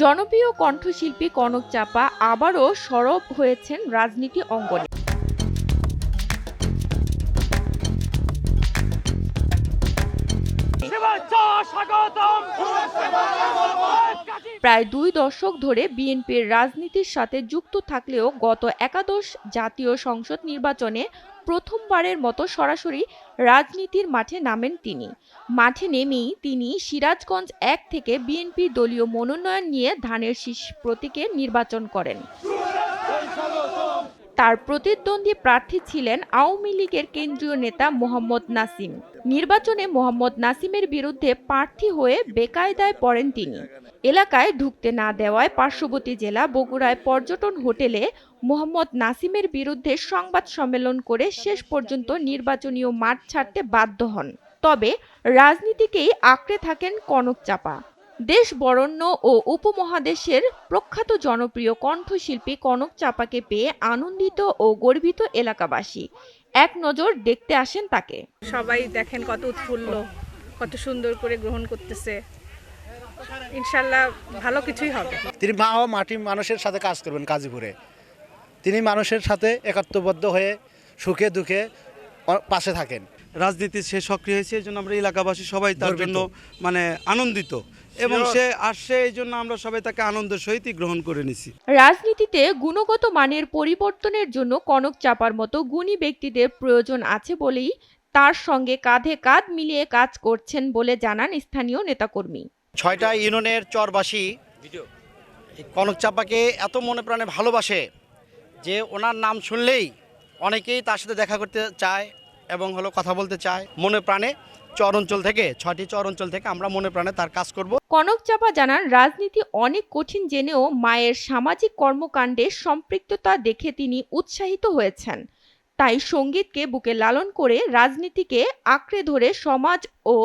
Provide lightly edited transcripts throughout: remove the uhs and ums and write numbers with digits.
জনপ্রিয় কণ্ঠশিল্পী কনক চাপা আবারও সরব হয়েছেন রাজনীতি অঙ্গনে। প্রায় 2 দশক ধরে বিএনপির রাজনীতির সাথে যুক্ত থাকলেও গত একাদশ জাতীয় সংসদ নির্বাচনে প্রথমবারের মতো সরাসরি রাজনীতির মাঠে নামেন তিনি। মাঠে নেমেই তিনি সিরাজগঞ্জ 1 থেকে বিএনপি দলীয় মনোনয়ন নিয়ে ধানের শীষ প্রতীকে নির্বাচন করেন। তার প্রতিদ্বন্দ্বী প্রার্থী ছিলেন আওয়ামী লীগের কেন্দ্রীয় নেতা মোহাম্মদ নাসিম। নির্বাচনে মোহাম্মদ নাসিমের বিরুদ্ধে প্রার্থী হয়ে বেকায়দায় পড়েন তিনি। এলাকায় ঢুকতে না দেওয়ায় পার্শ্ববর্তী জেলা বগুড়ায় পর্যটন হোটেলে মোহাম্মদ নাসিমের বিরুদ্ধে সংবাদ সম্মেলন করে শেষ পর্যন্ত নির্বাচনীয় মাঠ ছাড়তে বাধ্য হন। তবে রাজনীতিকেই আঁকড়ে থাকেন কনক চাপা। দেশ বরেণ্য ও উপমহাদেশের প্রখ্যাত জনপ্রিয় কণ্ঠশিল্পী কনক চাপাকে পেয়ে আনন্দিত ও গর্বিত এলাকাবাসী এক নজর দেখতে আসেন তাকে। সবাই দেখেন কত উৎফুল্ল, কত সুন্দর করে গ্রহণ করতেছে। ইনশাল্লাহ ভালো কিছুই হবে। তিনি মাটি মানুষের সাথে কাজ করবেন গাজীপুরে। তিনি মানুষের সাথে একাত্মবদ্ধ হয়ে সুখে দুঃখে পাশে থাকেন। রাজনীতি সে সক্রিয় হয়েছে, এই জন্য আমরা এলাকাবাসী সবাই তার জন্য আনন্দিত, এবং সে আসছে এই জন্য আমরা সবাই তাকে আনন্দের সহিত গ্রহণ করে নিছি। রাজনীতিতে গুণগত মানের পরিবর্তনের জন্য কনক চাপার মতো গুণী ব্যক্তিদের প্রয়োজন আছে বলেই তার সঙ্গে কাঁধে কাঁধ মিলিয়ে কাজ করছেন বলে জানান স্থানীয় নেতাকর্মী। 6টা ইউনিয়নের চরবাসী কনক চাপাকে এত মনে প্রাণে ভালোবাসে যে ওনার নাম শুনলেই অনেকেই তার সাথে দেখা করতে চায় এবং কথা বলতে চায়। মনে প্রাণে চর অঞ্চল থেকে 6টি চর অঞ্চল থেকে আমরা মনে প্রাণে তার কাজ করব। কনক চাপা জানান, রাজনীতি অনেক কঠিন জেনেও মায়ের সামাজিক কর্মকাণ্ডে সম্পৃক্ততা দেখে তিনি উৎসাহিত হয়েছেন। তাই সঙ্গীতকে বুকে লালন করে রাজনীতিকে আঁকড়ে ধরে সমাজ ও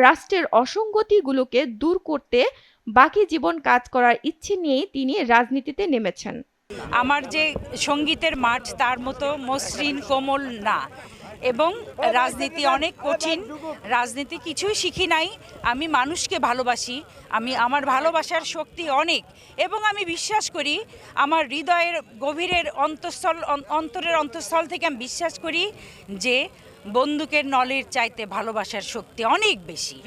রাষ্ট্রের অসঙ্গতিগুলোকে দূর করতে বাকি জীবন কাজ করার ইচ্ছে নিয়েই তিনি রাজনীতিতে নেমেছেন। আমার যে সঙ্গীতের মাঠ তার মতো মসৃণ কোমল না, এবং রাজনীতি অনেক কঠিন। রাজনীতি কিছুই শিখি নাই। আমি মানুষকে ভালোবাসি, আমার ভালোবাসার শক্তি অনেক, এবং আমি বিশ্বাস করি আমার হৃদয়ের গভীরের অন্তরের অন্তঃস্থল থেকে আমি বিশ্বাস করি যে বন্দুকের নলের চাইতে ভালোবাসার শক্তি অনেক বেশি।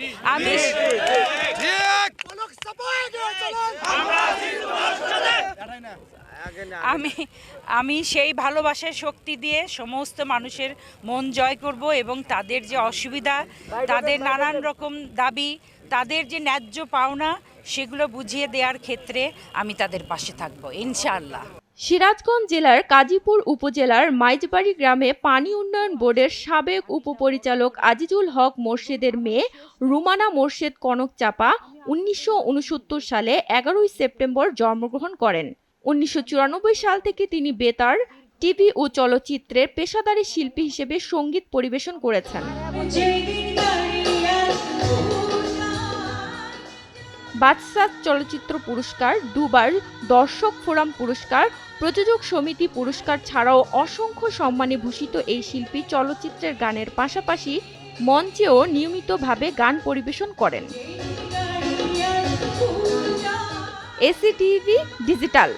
আমি সেই ভালোবাসার শক্তি দিয়ে সমস্ত মানুষের মন জয় করব, এবং তাদের যে অসুবিধা, তাদের নানান রকম দাবি, তাদের যে ন্যায্য পাওনা, সেগুলো বুঝিয়ে দেওয়ার ক্ষেত্রে আমি তাদের পাশে থাকব ইনশাআল্লাহ। সিরাজগঞ্জ জেলার কাজীপুর উপজেলার মাইজবাড়ি গ্রামে পানি উন্নয়ন বোর্ডের সাবেক উপপরিচালক আজিজুল হক মোর্শেদের মেয়ে রুমানা মোর্শেদ কনক চাপা 1969 সালে 11 সেপ্টেম্বর জন্মগ্রহণ করেন। 1994 সাল থেকে তিনি বেতার, টিভি ও চলচ্চিত্রের পেশাদারী শিল্পী হিসেবে সঙ্গীত পরিবেশন করেছেন। বাদশাহ চলচ্চিত্র পুরস্কার, দুবার দর্শক ফোরাম পুরস্কার, প্রযোজক সমিতি পুরস্কার ছাড়াও অসংখ্য সম্মানে ভূষিত এই শিল্পী চলচ্চিত্রের গানের পাশাপাশি মঞ্চেও নিয়মিতভাবে গান পরিবেশন করেন। এসিটিভি ডিজিটাল।